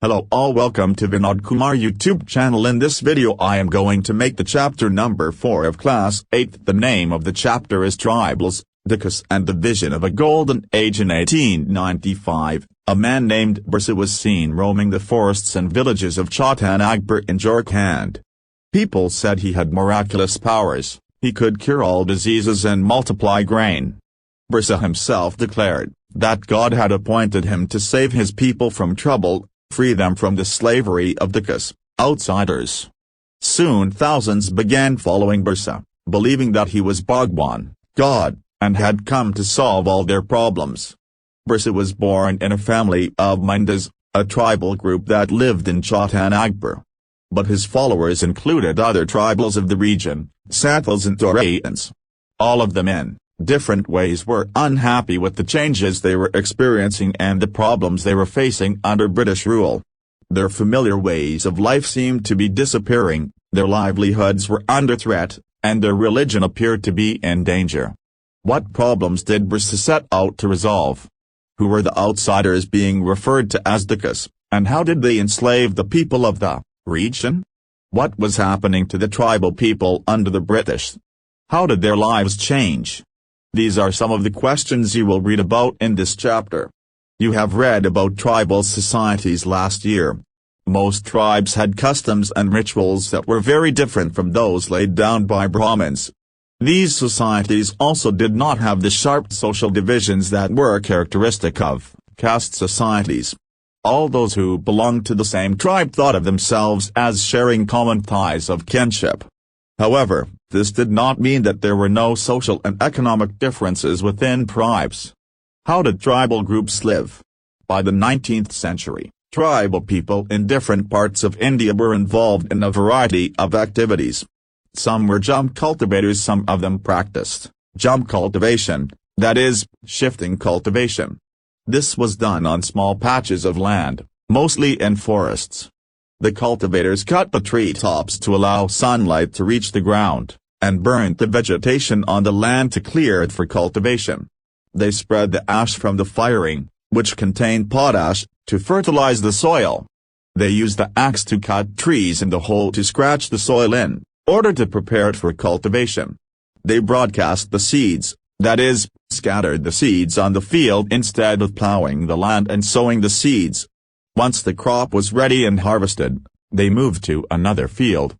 Hello all, welcome to Vinod Kumar YouTube channel. In this video I am going to make the chapter number 4 of class 8. The name of the chapter is Tribals, Dicus and the Vision of a Golden Age. In 1895, a man named Birsa was seen roaming the forests and villages of Chota Nagpur in Jharkhand. People said he had miraculous powers, he could cure all diseases and multiply grain. Birsa himself declared that God had appointed him to save his people from trouble, free them from the slavery of Dicus, outsiders. Soon thousands began following Birsa, believing that he was Bhagwan, God, and had come to solve all their problems. Birsa was born in a family of Moneylenders, a tribal group that lived in Chota Nagpur. But his followers included other tribals of the region, Santals and Toraitans. All of them in different ways were unhappy with the changes they were experiencing and the problems they were facing under British rule. Their familiar ways of life seemed to be disappearing, their livelihoods were under threat, and their religion appeared to be in danger. What problems did Birsa set out to resolve? Who were the outsiders being referred to as Dicus, and how did they enslave the people of the region? What was happening to the tribal people under the British? How did their lives change? These are some of the questions you will read about in this chapter. You have read about tribal societies last year. Most tribes had customs and rituals that were very different from those laid down by Brahmins. These societies also did not have the sharp social divisions that were characteristic of caste societies. All those who belonged to the same tribe thought of themselves as sharing common ties of kinship. However, this did not mean that there were no social and economic differences within tribes. How did tribal groups live? By the 19th century, tribal people in different parts of India were involved in a variety of activities. Some were jump cultivators, some of them practiced jump cultivation, that is, shifting cultivation. This was done on small patches of land, mostly in forests. The cultivators cut the tree tops to allow sunlight to reach the ground, and burned the vegetation on the land to clear it for cultivation. They spread the ash from the firing, which contained potash, to fertilize the soil. They used the axe to cut trees in the hole to scratch the soil in order to prepare it for cultivation. They broadcast the seeds, that is, scattered the seeds on the field instead of plowing the land and sowing the seeds. Once the crop was ready and harvested, they moved to another field.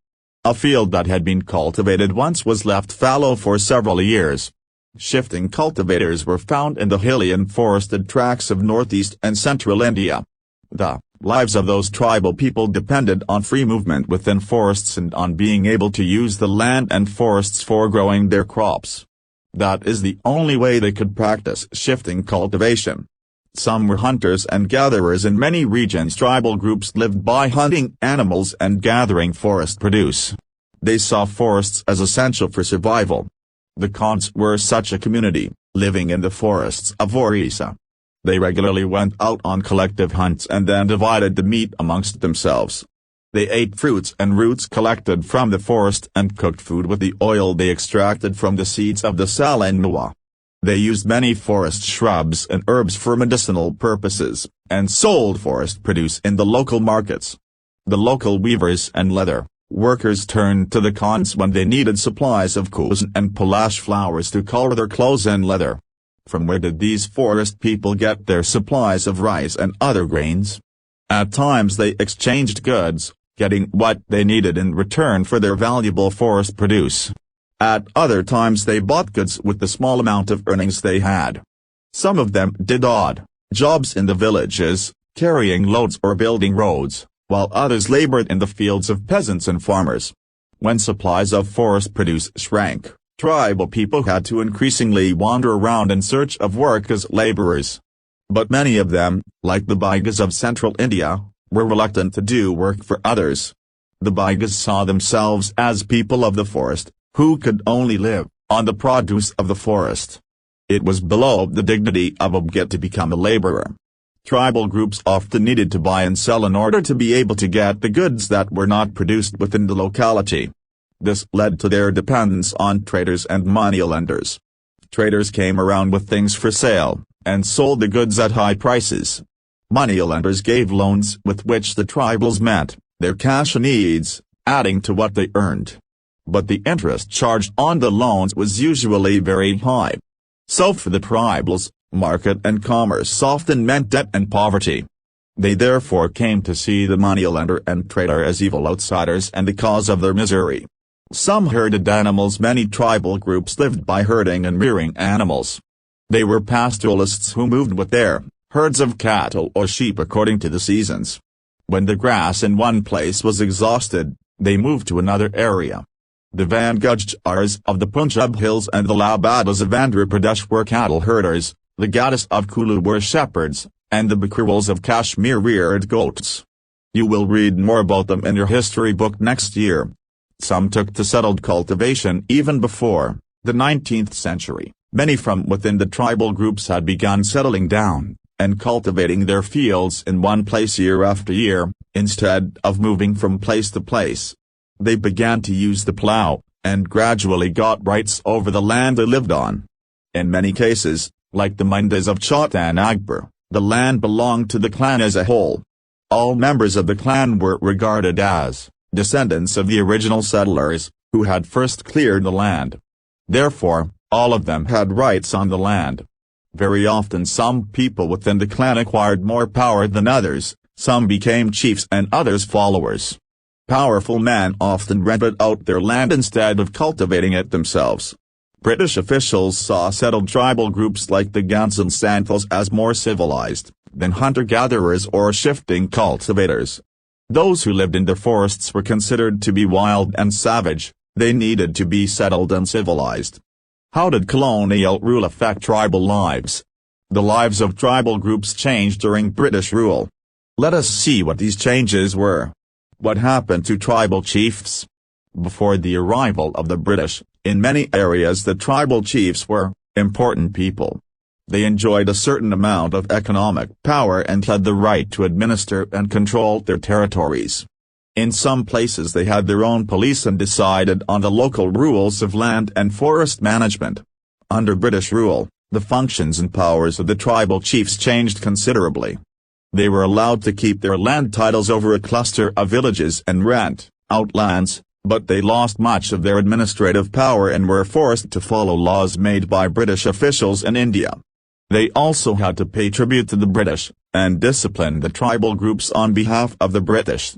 A field that had been cultivated once was left fallow for several years. Shifting cultivators were found in the hilly and forested tracts of northeast and central India. The lives of those tribal people depended on free movement within forests and on being able to use the land and forests for growing their crops. That is the only way they could practice shifting cultivation. Some were hunters and gatherers. In many regions tribal groups lived by hunting animals and gathering forest produce. They saw forests as essential for survival. The Khans were such a community, living in the forests of Orissa. They regularly went out on collective hunts and then divided the meat amongst themselves. They ate fruits and roots collected from the forest and cooked food with the oil they extracted from the seeds of the sal and nuwa. They used many forest shrubs and herbs for medicinal purposes, and sold forest produce in the local markets. The local weavers and leather workers turned to the Khans when they needed supplies of kusan and palash flowers to color their clothes and leather. From where did these forest people get their supplies of rice and other grains? At times they exchanged goods, getting what they needed in return for their valuable forest produce. At other times they bought goods with the small amount of earnings they had. Some of them did odd jobs in the villages, carrying loads or building roads, while others labored in the fields of peasants and farmers. When supplies of forest produce shrank, tribal people had to increasingly wander around in search of work as laborers. But many of them, like the Baigas of central India, were reluctant to do work for others. The Baigas saw themselves as people of the forest, who could only live on the produce of the forest. It was below the dignity of a Bhagit to become a laborer. Tribal groups often needed to buy and sell in order to be able to get the goods that were not produced within the locality. This led to their dependence on traders and moneylenders. Traders came around with things for sale, and sold the goods at high prices. Moneylenders gave loans with which the tribals met their cash needs, adding to what they earned. But the interest charged on the loans was usually very high. So for the tribals, market and commerce often meant debt and poverty. They therefore came to see the moneylender and trader as evil outsiders and the cause of their misery. Some herded animals. Many tribal groups lived by herding and rearing animals. They were pastoralists who moved with their herds of cattle or sheep according to the seasons. When the grass in one place was exhausted, they moved to another area. The Vangujars of the Punjab hills and the Labadas of Andhra Pradesh were cattle herders, the Gaddis of Kulu were shepherds, and the Bakrewals of Kashmir reared goats. You will read more about them in your history book next year. Some took to settled cultivation even before the 19th century. Many from within the tribal groups had begun settling down and cultivating their fields in one place year after year, instead of moving from place to place. They began to use the plow, and gradually got rights over the land they lived on. In many cases, like the Mundas of Chota Nagpur, the land belonged to the clan as a whole. All members of the clan were regarded as descendants of the original settlers, who had first cleared the land. Therefore, all of them had rights on the land. Very often some people within the clan acquired more power than others, some became chiefs and others followers. Powerful men often rented out their land instead of cultivating it themselves. British officials saw settled tribal groups like the Gans and Santhals as more civilized than hunter-gatherers or shifting cultivators. Those who lived in the forests were considered to be wild and savage. They needed to be settled and civilized. How did colonial rule affect tribal lives? The lives of tribal groups changed during British rule. Let us see what these changes were. What happened to tribal chiefs? Before the arrival of the British, in many areas the tribal chiefs were important people. They enjoyed a certain amount of economic power and had the right to administer and control their territories. In some places they had their own police and decided on the local rules of land and forest management. Under British rule, the functions and powers of the tribal chiefs changed considerably. They were allowed to keep their land titles over a cluster of villages and rent out lands, but they lost much of their administrative power and were forced to follow laws made by British officials in India. They also had to pay tribute to the British, and discipline the tribal groups on behalf of the British.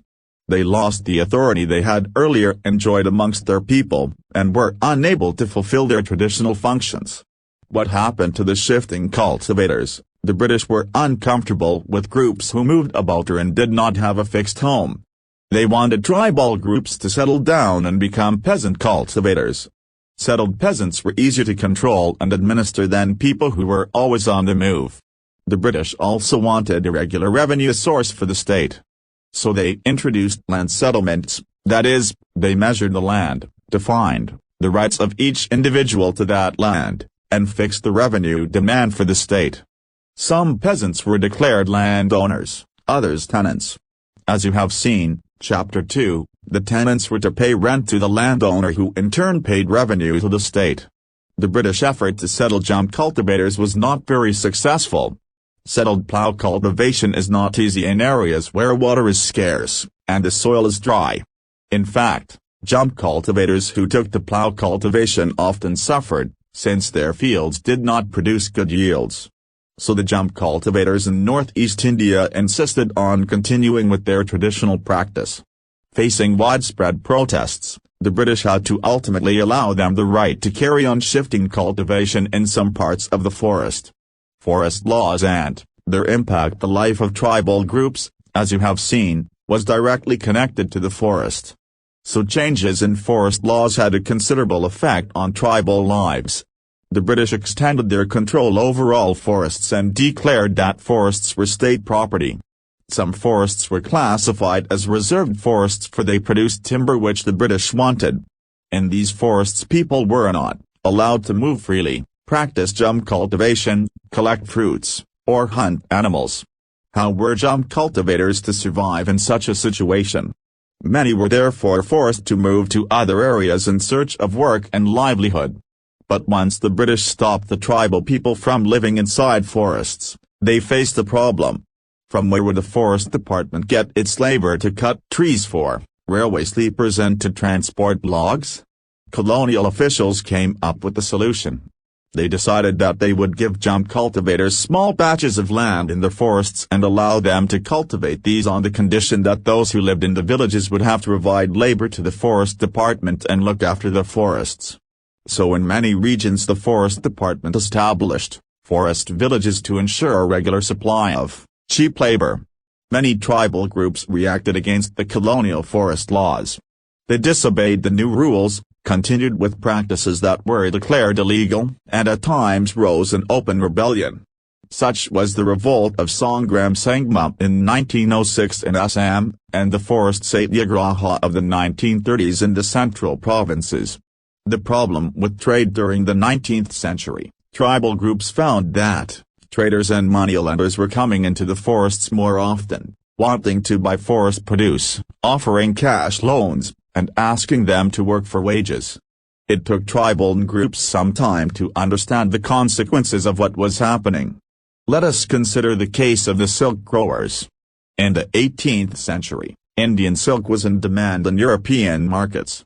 They lost the authority they had earlier enjoyed amongst their people, and were unable to fulfill their traditional functions. What happened to the shifting cultivators? The British were uncomfortable with groups who moved about and did not have a fixed home. They wanted tribal groups to settle down and become peasant cultivators. Settled peasants were easier to control and administer than people who were always on the move. The British also wanted a regular revenue source for the state. So they introduced land settlements, that is, they measured the land, defined the rights of each individual to that land, and fixed the revenue demand for the state. Some peasants were declared landowners, others tenants. As you have seen, Chapter 2, the tenants were to pay rent to the landowner who in turn paid revenue to the state. The British effort to settle jump cultivators was not very successful. Settled plow cultivation is not easy in areas where water is scarce, and the soil is dry. In fact, jump cultivators who took to plow cultivation often suffered, since their fields did not produce good yields. So the jump cultivators in northeast India insisted on continuing with their traditional practice. Facing widespread protests, the British had to ultimately allow them the right to carry on shifting cultivation in some parts of the forest. Forest laws and their impact on the life of tribal groups, as you have seen, was directly connected to the forest. So changes in forest laws had a considerable effect on tribal lives. The British extended their control over all forests and declared that forests were state property. Some forests were classified as reserved forests for they produced timber which the British wanted. In these forests people were not allowed to move freely, practice jump cultivation, collect fruits, or hunt animals. How were jump cultivators to survive in such a situation? Many were therefore forced to move to other areas in search of work and livelihood. But once the British stopped the tribal people from living inside forests, they faced a problem. From where would the forest department get its labor to cut trees for railway sleepers and to transport logs? Colonial officials came up with a solution. They decided that they would give jump cultivators small patches of land in the forests and allow them to cultivate these on the condition that those who lived in the villages would have to provide labor to the forest department and look after the forests. So in many regions the forest department established forest villages to ensure a regular supply of cheap labor. Many tribal groups reacted against the colonial forest laws. They disobeyed the new rules, continued with practices that were declared illegal, and at times rose in open rebellion. Such was the revolt of Songram Sangma in 1906 in Assam, and the forest satyagraha of the 1930s in the central provinces. The problem with trade during the 19th century, tribal groups found that traders and moneylenders were coming into the forests more often, wanting to buy forest produce, offering cash loans, and asking them to work for wages. It took tribal groups some time to understand the consequences of what was happening. Let us consider the case of the silk growers. In the 18th century, Indian silk was in demand in European markets.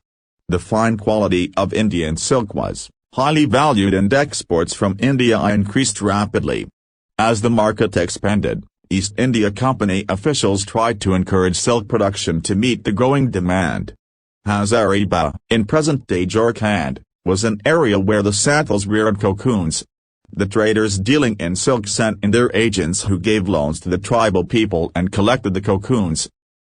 The fine quality of Indian silk was highly valued and exports from India increased rapidly. As the market expanded, East India Company officials tried to encourage silk production to meet the growing demand. Hazaribagh, in present-day Jharkhand, was an area where the Santals reared cocoons. The traders dealing in silk sent in their agents who gave loans to the tribal people and collected the cocoons.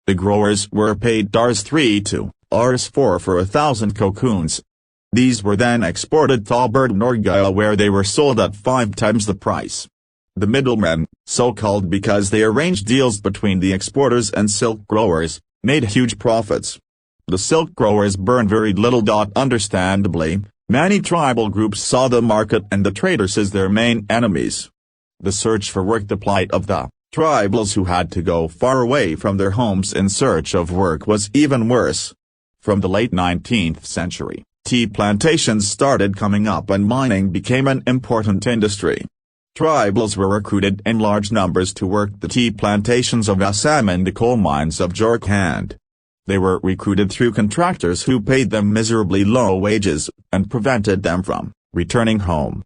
The growers were paid Rs3 to Rs4 for 1,000 cocoons. These were then exported to Burdnorgaya where they were sold at 5 times the price. The middlemen, so-called because they arranged deals between the exporters and silk growers, made huge profits. The silk growers burned very little. Understandably, many tribal groups saw the market and the traders as their main enemies. The search for work, the plight of the tribals who had to go far away from their homes in search of work, was even worse. From the late 19th century, tea plantations started coming up and mining became an important industry. Tribals were recruited in large numbers to work the tea plantations of Assam and the coal mines of Jharkhand. They were recruited through contractors who paid them miserably low wages, and prevented them from returning home.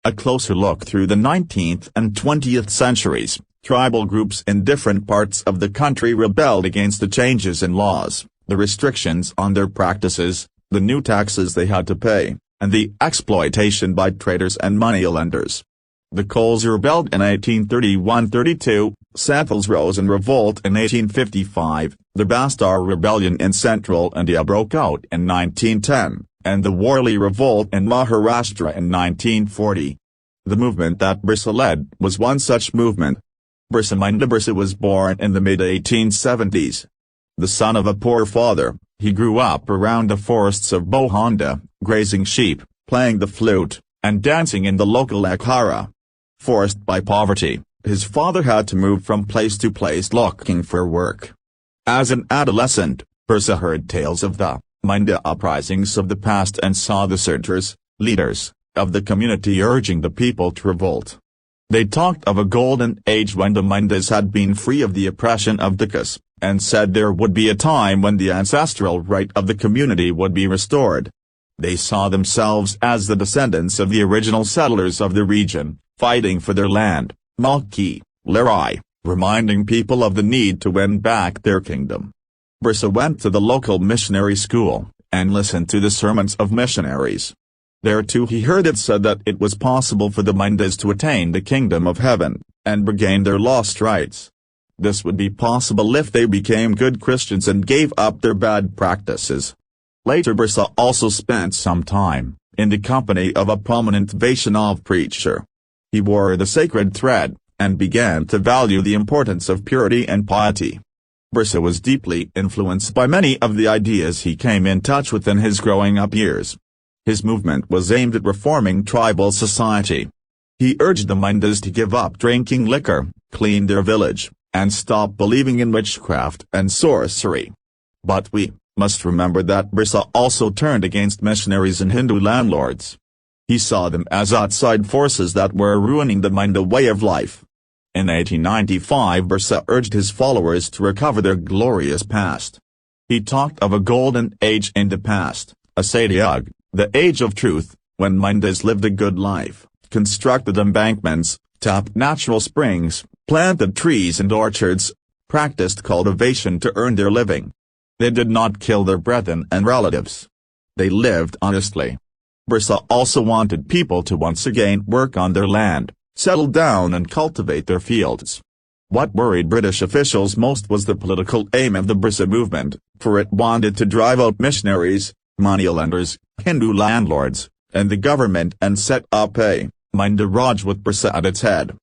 A closer look through the 19th and 20th centuries, tribal groups in different parts of the country rebelled against the changes in laws, the restrictions on their practices, the new taxes they had to pay, and the exploitation by traders and moneylenders. The Kols rebelled in 1831–32, Santals rose in revolt in 1855, the Bastar Rebellion in central India broke out in 1910, and the Warli Revolt in Maharashtra in 1940. The movement that Birsa led was one such movement. Birsa Munda Birsa was born in the mid-1870s. The son of a poor father, he grew up around the forests of Bohanda, grazing sheep, playing the flute, and dancing in the local akhara. Forced by poverty, his father had to move from place to place looking for work. As an adolescent, Birsa heard tales of the Munda uprisings of the past and saw the searchers, leaders, of the community urging the people to revolt. They talked of a golden age when the Mundas had been free of the oppression of Dakas, and said there would be a time when the ancestral right of the community would be restored. They saw themselves as the descendants of the original settlers of the region, fighting for their land, Malki, Larai, reminding people of the need to win back their kingdom. Birsa went to the local missionary school, and listened to the sermons of missionaries. There too he heard it said that it was possible for the Mundas to attain the kingdom of heaven, and regain their lost rights. This would be possible if they became good Christians and gave up their bad practices. Later Birsa also spent some time in the company of a prominent Vaishnav preacher. He wore the sacred thread, and began to value the importance of purity and piety. Birsa was deeply influenced by many of the ideas he came in touch with in his growing up years. His movement was aimed at reforming tribal society. He urged the Mundas to give up drinking liquor, clean their village, and stop believing in witchcraft and sorcery. But we must remember that Birsa also turned against missionaries and Hindu landlords. He saw them as outside forces that were ruining the Munda way of life. In 1895 Bryce urged his followers to recover their glorious past. He talked of a golden age in the past, a Satyug, the age of truth, when Moneylanders lived a good life, constructed embankments, tapped natural springs, planted trees and orchards, practiced cultivation to earn their living. They did not kill their brethren and relatives. They lived honestly. Bryce also wanted people to once again work on their land, settle down and cultivate their fields. What worried British officials most was the political aim of the Bryce movement, for it wanted to drive out missionaries, moneylenders, Hindu landlords, and the government and set up a Moneylander Raj with Bryce at its head.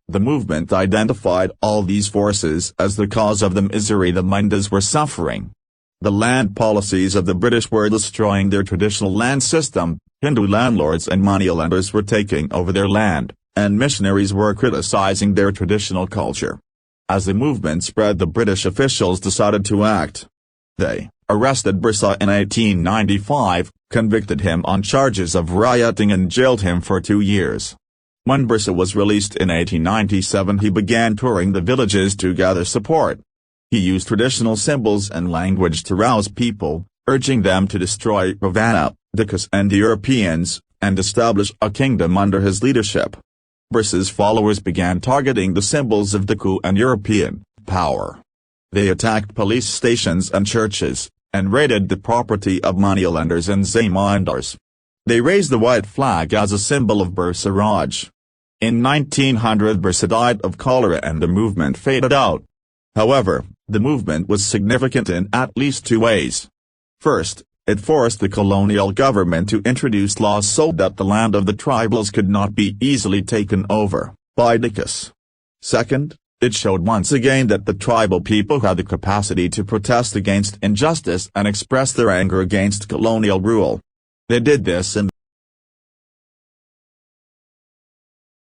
The movement identified all these forces as the cause of the misery the Moneylenders were suffering. The land policies of the British were destroying their traditional land system, Hindu landlords and moneylenders were taking over their land, and missionaries were criticizing their traditional culture. As the movement spread, the British officials decided to act. They arrested Bryce in 1895, convicted him on charges of rioting and jailed him for 2 years. When Bryce was released in 1897 he began touring the villages to gather support. He used traditional symbols and language to rouse people, urging them to destroy Ravana, Dacus and the Europeans, and establish a kingdom under his leadership. Bryce's followers began targeting the symbols of Dacu and European power. They attacked police stations and churches, and raided the property of moneylenders and zamindars. They raised the white flag as a symbol of Bryce Raj. In 1900 Bryce died of cholera and the movement faded out. However, the movement was significant in at least 2 ways. First, it forced the colonial government to introduce laws so that the land of the tribals could not be easily taken over by Dacus. Second, it showed once again that the tribal people had the capacity to protest against injustice and express their anger against colonial rule. They did this in